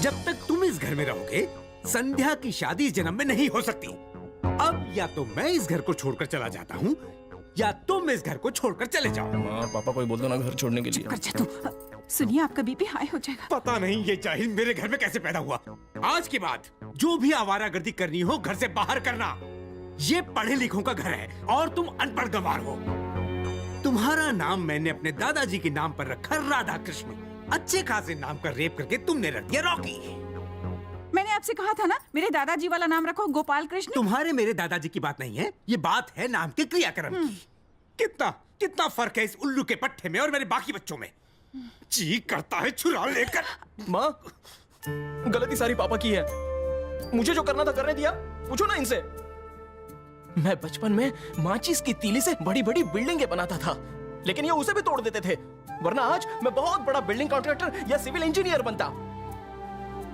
जब तक तुम इस घर में रहोगे संध्या की शादी इस जन्म में नहीं हो सकती। अब या तो मैं इस घर को छोड़कर चला जाता हूँ या तुम इस घर को छोड़कर चले जाओ। माँ पापा कोई बोल दो ना घर छोड़ने के लिए। कर जा तू। सुनिए आपका बीपी हाई हो जाएगा। पता नहीं ये जाहिल मेरे घर में कैसे पैदा हुआ। आज के बाद जो भी आवारागर्दी करनी हो घर से बाहर करना। ये पढ़े लिखों का घर है और तुम अनपढ़ गंवार हो। तुम्हारा नाम मैंने अपने दादाजी के नाम पर रखा राधा कृष्ण। अच्छे खासे नाम का रेप करके तुमने रख दिया रॉकी। मैंने आपसे कहा था ना मेरे दादाजी वाला नाम रखो गोपाल कृष्ण। तुम्हारे मेरे दादाजी की बात नहीं है, ये बात है नाम के क्रियाक्रम की। कितना कितना फर्क है इस उल्लू के पट्टे में और मेरे बाकी बच्चों में। जी करता है छुरा लेकर। माँ गलती सारी पापा की है। मुझे जो करना था करने दिया। पूछो ना इनसे। मैं बचपन में माचिस की तीली से बड़ी बड़ी बिल्डिंगें बनाता था, लेकिन ये उसे भी तोड़ देते थे। वरना आज मैं बहुत बड़ा बिल्डिंग कॉन्ट्रैक्टर या सिविल इंजीनियर बनता,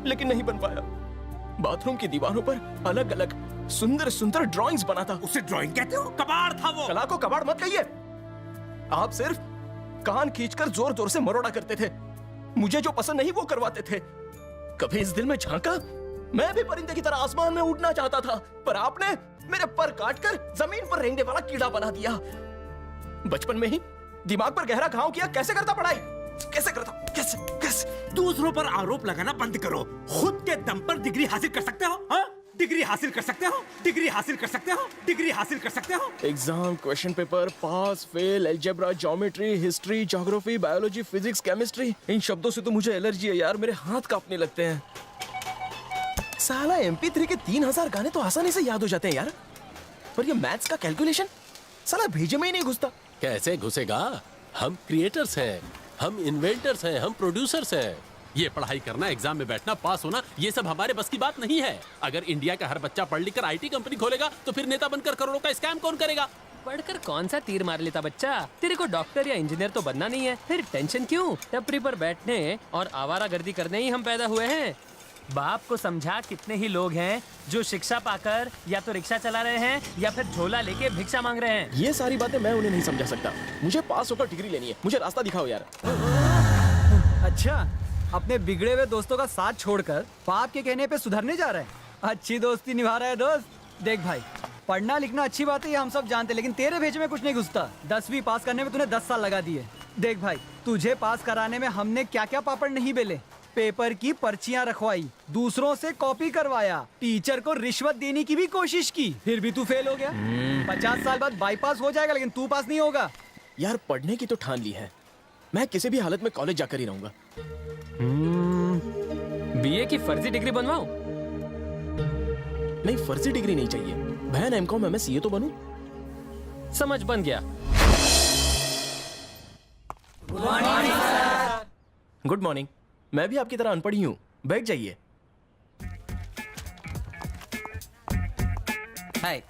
लेकिन नहीं बन पाया। बाथरूम की दीवारों पर अलग अलग सुंदर सुंदर ड्राइंग्स बनाता। उसे ड्राइंग कहते हो? कबाड़ था वो। कला को कबाड़ मत कहिए। आप सिर्फ कान खींचकर जोर जोर से मरोड़ा करते थे। मुझे जो पसंद नहीं वो करवाते थे। कभी इस दिल में झांका मैं भी परिंदे की तरह आसमान में उड़ना चाहता था, पर आपने मेरे पर काटकर जमीन पर रेंगने वाला कीड़ा बना दिया। बचपन में ही दिमाग पर गहरा घाव किया। कैसे करता पढ़ाई? कैसे करता? कैसे कैसे? दूसरों पर आरोप लगाना बंद करो। खुद के दम पर डिग्री हासिल कर सकते हो? हाँ? डिग्री हासिल कर सकते हो? डिग्री हासिल कर सकते हो? डिग्री हासिल कर सकते हो? Exam, question paper, pass, fail, algebra, geometry, history, geography, biology, physics, chemistry, इन शब्दों से तो मुझे एलर्जी है यार। मेरे हाथ कांपने लगते हैं। साला MP3 के 3000 गाने तो आसानी से याद हो जाते हैं यार, पर ये मैथ्स का कैलकुलेशन साला भेजे में ही नहीं घुसता। कैसे घुसेगा? हम क्रिएटर्स हैं, हम इन्वेंटर्स हैं, हम प्रोड्यूसर्स हैं। ये पढ़ाई करना, एग्जाम में बैठना, पास होना, ये सब हमारे बस की बात नहीं है। अगर इंडिया का हर बच्चा पढ़ लिख कर IT कंपनी खोलेगा तो फिर नेता बनकर करोड़ों का स्कैम कौन करेगा? पढ़कर कौन सा तीर मार लेता बच्चा? तेरे को डॉक्टर या इंजीनियर तो बनना नहीं है, फिर टेंशन क्यों? टपरी पर बैठने और आवारागर्दी करने ही हम पैदा हुए हैं। बाप को समझा कितने ही लोग हैं जो शिक्षा पाकर या तो रिक्शा चला रहे हैं या फिर झोला लेके भिक्षा मांग रहे हैं। ये सारी बातें मैं उन्हें नहीं समझा सकता। मुझे पास होकर डिग्री लेनी है। मुझे रास्ता दिखाओ यार। अच्छा, अपने बिगड़े हुए दोस्तों का साथ छोड़कर बाप के कहने पे सुधरने जा रहा है। अच्छी दोस्ती निभा रहा है दोस्त। देख भाई, पढ़ना लिखना अच्छी बात है, ये हम सब जानते, लेकिन तेरे भेजे में कुछ नहीं घुसता। 10वीं पास करने में तूने 10 साल लगा दिए। देख भाई, तुझे पास कराने में हमने क्या क्या पापड़ नहीं बेले। पेपर की पर्चियां रखवाई, दूसरों से कॉपी करवाया, टीचर को रिश्वत देने की भी कोशिश की, फिर भी तू फेल हो गया। 50 साल बाद बाईपास हो जाएगा, लेकिन तू पास नहीं होगा। यार पढ़ने की तो ठान ली है, मैं किसी भी हालत में कॉलेज जाकर ही रहूंगा। BA की फर्जी डिग्री बनवाओ? नहीं, फर्जी डिग्री नहीं चाहिए। बहन MCOM MS ये तो बनूं। समझ बन गया। Good morning. मैं भी आपकी तरह अनपढ़ ही हूँ। बैठ जाइए। हाय।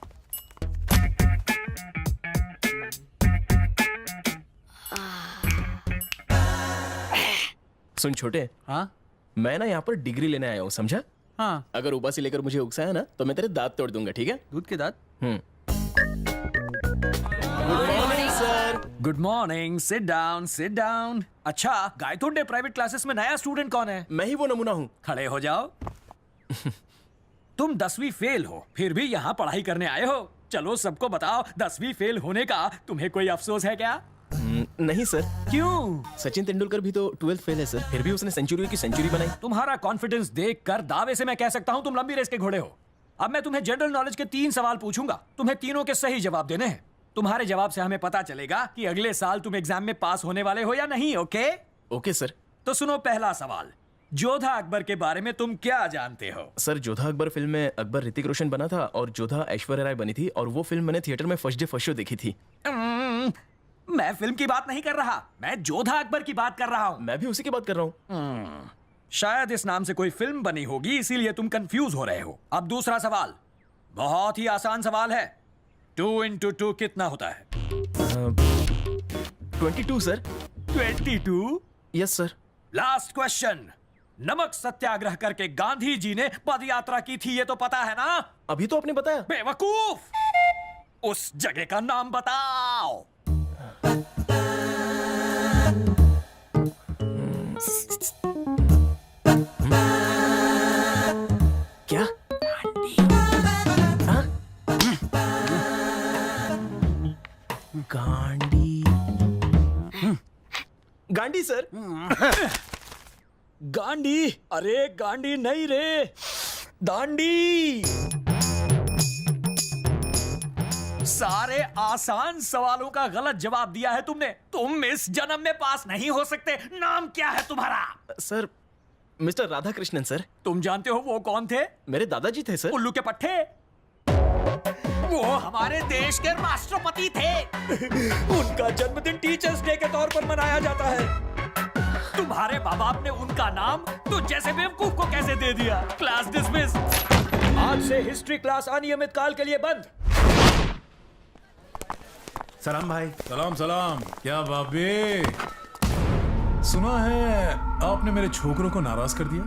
सुन छोटे, हाँ मैं ना यहाँ पर डिग्री लेने आया हूँ, समझा? हाँ। अगर उबासी लेकर मुझे उकसाया ना तो मैं तेरे दांत तोड़ दूंगा, ठीक है? दूध के दांत। Good morning. Sit down, sit down. अच्छा, गायतोंडे प्राइवेट क्लासेस में नया स्टूडेंट कौन है? मैं ही वो नमूना हूँ। खड़े हो जाओ। तुम 10वीं फेल हो, फिर भी यहाँ पढ़ाई करने आए हो। चलो सबको बताओ, 10वीं फेल होने का तुम्हें कोई अफसोस है क्या? नहीं सर। क्यों? सचिन तेंदुलकर भी तो 12th फेल है सर, फिर भी उसने सेंचुरी की सेंचुरी बनाई। तुम्हारा कॉन्फिडेंस देखकर दावे से मैं कह सकता हूँ तुम लंबी रेस के घोड़े हो। अब मैं तुम्हें जनरल नॉलेज के 3 सवाल पूछूंगा, तुम्हें तीनों के सही जवाब देने हैं। तुम्हारे जवाब से हमें पता चलेगा कि अगले साल तुम एग्जाम में पास होने वाले हो या नहीं। ओके? Okay sir. तो सुनो पहला सवाल, जोधा अकबर के बारे में तुम क्या जानते हो? सर, जोधा अकबर फिल्म में अकबर ऋतिक रोशन बना था और जोधा ऐश्वर्या राय बनी थी, और वो फिल्म मैंने थिएटर में फर्स्ट डे फर्स्ट शो देखी थी। मैं फिल्म की बात नहीं कर रहा, मैं जोधा अकबर की बात कर रहा हूँ। मैं भी उसी की बात कर रहा हूँ। शायद इस नाम से कोई फिल्म बनी होगी, इसीलिए तुम कंफ्यूज हो रहे हो। अब दूसरा सवाल, बहुत ही आसान सवाल है। 2 into 2 कितना होता है? 22 sir. 22? Yes sir. Last question, नमक सत्याग्रह करके गांधी जी ने पद यात्रा की थी, ये तो पता है ना? अभी तो आपने बताया। बेवकूफ, उस जगह का नाम बताओ। गांडी सर। गांडी? अरे गांडी नहीं रे, दांडी। सारे आसान सवालों का गलत जवाब दिया है तुमने। तुम इस जन्म में पास नहीं हो सकते। नाम क्या है तुम्हारा? Sir, mister Radha Krishnan sir. तुम जानते हो वो कौन थे? मेरे दादाजी थे सर। उल्लू के पट्टे। वो हमारे देश के राष्ट्रपति थे। उनका जन्मदिन टीचर्स डे के तौर पर मनाया जाता है। तुम्हारे माँ बाप ने उनका नाम तो जैसे बेवकूफ को कैसे दे दिया। Class dismiss. आज से हिस्ट्री क्लास अनियमित काल के लिए बंद। सलाम भाई। सलाम सलाम। क्या बाबे, सुना है आपने मेरे छोकरों को नाराज कर दिया।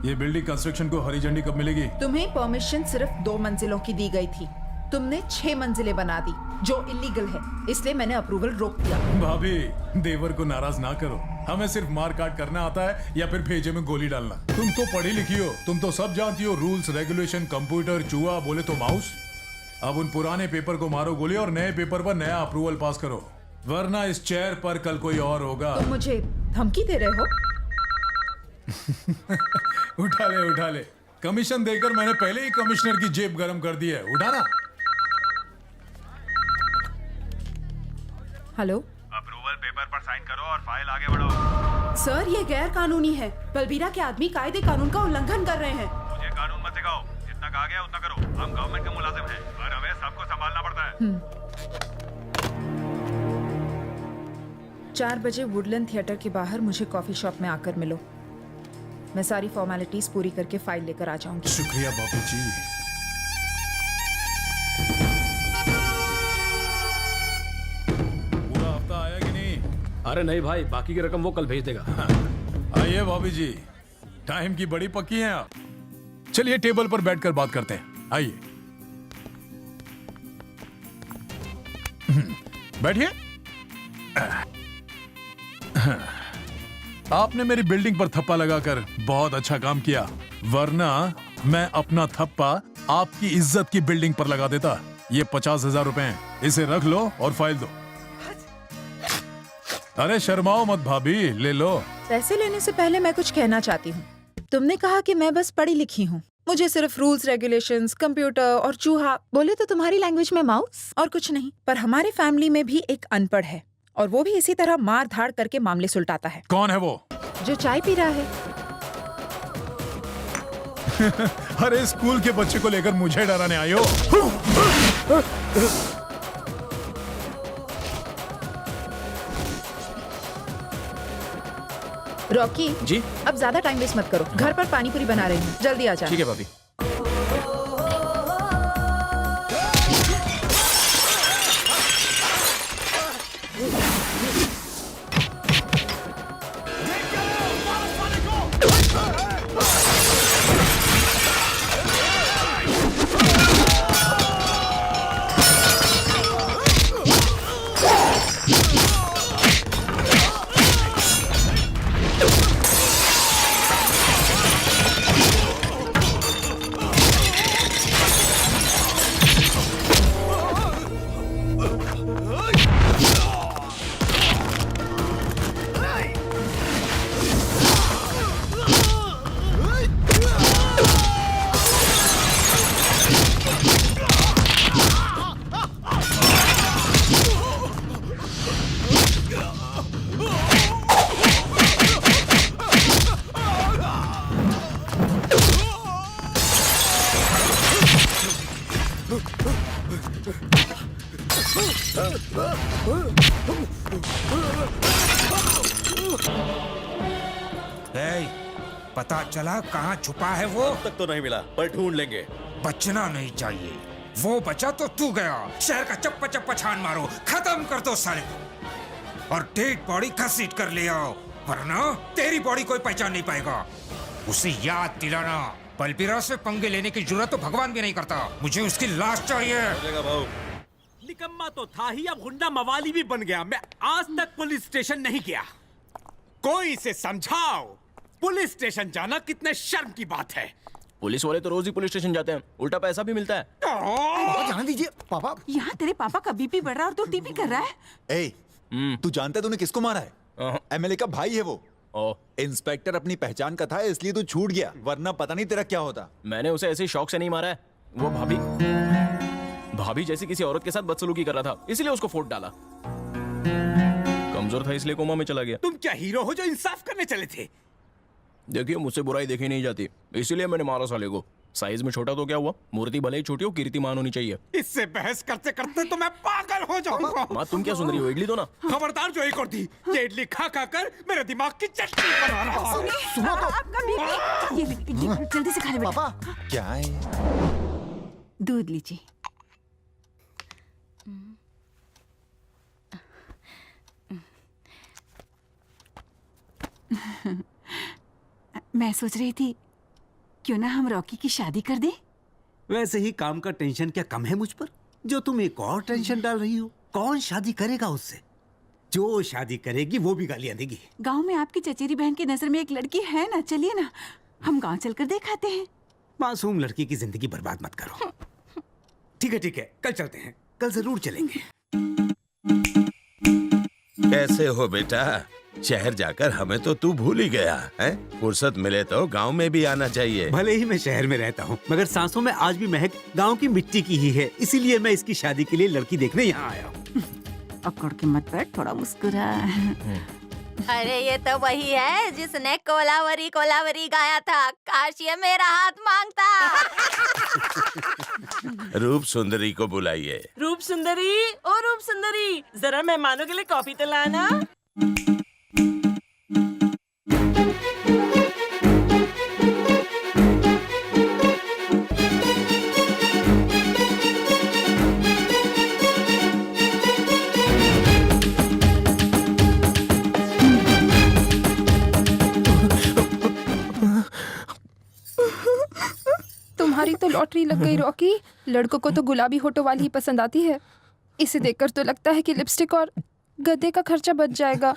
ये बिल्डिंग कंस्ट्रक्शन को हरी झंडी कब मिलेगी? तुम्हें परमिशन सिर्फ 2 मंजिलों की दी गई थी, तुमने 6 मंजिलें बना दी जो इलीगल है, इसलिए मैंने अप्रूवल रोक दिया। भाभी, देवर को नाराज ना करो। हमें सिर्फ मार काट करना आता है या फिर भेजे में गोली डालना। तुम तो पढ़ी लिखी हो, तुम तो सब जानती हो, रूल्स रेगुलेशन, कंप्यूटर, चूहा, बोले तो माउस। अब उन पुराने पेपर को मारो गोली और नए पेपर पर नया अप्रूवल पास करो, वरना इस चेयर पर कल कोई और होगा। तुम मुझे धमकी दे रहे हो? उठा ले। कमीशन देकर मैंने पहले ही कमिश्नर की जेब गरम कर दी है। उठाना। हेलो, अप्रूवल पेपर पर साइन करो और फाइल आगे बढ़ाओ। सर ये गैर कानूनी है। बलबीरा के आदमी कायदे कानून का उल्लंघन कर रहे हैं। मुझे कानून मत सिखाओ, जितना कहा गया उतना करो। हम गवर्नमेंट के मुलाजिम हैं और हमें सबको संभालना पड़ता है। 4 बजे वुडलैंड थिएटर के बाहर मुझे कॉफी शॉप में आकर मिलो। मैं सारी फॉर्मेलिटीज पूरी करके फाइल लेकर आ जाऊंगी। शुक्रिया बाबू जी। पूरा हफ्ता आया कि नहीं? अरे नहीं भाई, बाकी की रकम वो कल भेज देगा। आइए भाभी जी, टाइम की बड़ी पक्की हैं आप। चलिए टेबल पर बैठकर बात करते हैं। आइए बैठिए। आपने मेरी बिल्डिंग पर थप्पा लगाकर बहुत अच्छा काम किया, वरना मैं अपना थप्पा आपकी इज्जत की बिल्डिंग पर लगा देता। ये 50,000 रुपए हैं, इसे रख लो और फाइल दो। अरे शर्माओ मत भाभी, ले लो। पैसे लेने से पहले मैं कुछ कहना चाहती हूँ। तुमने कहा कि मैं बस पढ़ी लिखी हूँ, मुझे सिर्फ रूल्स रेगुलेशंस, कंप्यूटर और चूहा बोले तो तुम्हारी लैंग्वेज में माउस और कुछ नहीं। पर हमारे फैमिली में भी एक अनपढ़ है और वो भी इसी तरह मार धाड़ करके मामले सुलटाता है। कौन है वो? जो चाय पी रहा है। अरे स्कूल के बच्चे को लेकर मुझे डराने आई हो? रॉकी जी? अब ज्यादा टाइम वेस्ट मत करो, घर पर पानी पूरी बना रही हूँ, जल्दी आ जा। ठीक है भाभी। पता चला कहाँ छुपा है वो? अब तक तो नहीं मिला, पर ढूंढ लेंगे। बचना नहीं चाहिए। वो बचा तो तू गया। शहर का चप्पा चप्पा छान मारो, खत्म कर दो साले को। और डेड बॉडी घसीट कर ले आओ, वरना तेरी बॉडी कोई पहचान नहीं पाएगा। उसे याद दिलाना, बलबीरा से पंगे लेने की जरूरत तो भगवान भी नहीं करता। मुझे उसकी लाश चाहिए। भाऊ। निकम्मा तो था ही, अब गुंडा मवाली भी बन गया। मैं आज तक पुलिस स्टेशन नहीं गया। कोई इसे समझाओ, पुलिस स्टेशन जाना कितने शर्म की बात है। पुलिस वाले तो रोज ही पुलिस स्टेशन जाते हैं, उल्टा पैसा भी मिलता है। जान दीजिए पापा। यहाँ तेरे पापा का बीपी बढ़ रहा है और तू टीपी कर रहा है। तू जानता है तूने किसको मारा है? एमएलए का भाई है वो। ओ, इंस्पेक्टर अपनी पहचान का था इसलिए तू छूट गया, वरना पता नहीं तेरा क्या होता। मैंने उसे ऐसे शौक से नहीं मारा है। वो भाभी जैसी किसी औरत के साथ बदसलूकी कर रहा था, इसलिए उसको फोड़ डाला। कमजोर था इसलिए कोमा में चला गया। तुम क्या हीरो हो जो इंसाफ करने चले थे? देखिए, मुझसे बुराई देखी नहीं जाती, इसीलिए मैंने मारा साले को। साइज में छोटा तो क्या हुआ, मूर्ति भले ही छोटी हो, कीर्तिमान होनी चाहिए। इससे बहस करते करते तो मैं पागल हो जाऊंगा। माँ तुम क्या सुन रही हो, इडली दो ना। खबरदार जो एक और थी, ये इडली खा खा कर मेरे दिमाग की चटनी बना रहा है। सुनो तो आपका बीपी ये जल्दी से खा ले बेटा। पापा क्या है? दूध लीजिए। मैं सोच रही थी क्यों ना हम रॉकी की शादी कर दें। वैसे ही काम का टेंशन क्या कम है मुझ पर, जो तुम एक और टेंशन डाल रही हो? कौन शादी करेगा उससे? जो शादी करेगी वो भी गालियां देगी। गांव में आपकी चचेरी बहन की नजर में एक लड़की है ना, चलिए ना हम गांव चलकर दिखाते हैं। मासूम लड़की की जिंदगी बर्बाद मत करो। ठीक है, कल चलते हैं, कल जरूर चलेंगे। कैसे हो बेटा? शहर जाकर हमें तो तू भूल ही गया है। फुर्सत मिले तो गांव में भी आना चाहिए। भले ही मैं शहर में रहता हूँ, मगर सांसों में आज भी महक गांव की मिट्टी की ही है। इसीलिए मैं इसकी शादी के लिए लड़की देखने यहाँ आया हूँ। अकड़ के मत बैठ, थोड़ा मुस्कुरा। अरे ये तो वही है जिसने कोलावरी कोलावरी गाया था, काश ये मेरा हाथ मांगता। रूप सुंदरी को बुलाइए। रूप सुंदरी, ओ रूप सुंदरी, जरा मेहमानों के लिए कॉफी तो लाना। तुम्हारी तो लॉटरी लग गई रॉकी। लड़कों को तो गुलाबी होठों वाली ही पसंद आती है। इसे देखकर तो लगता है कि लिपस्टिक और गद्दे का खर्चा बच जाएगा।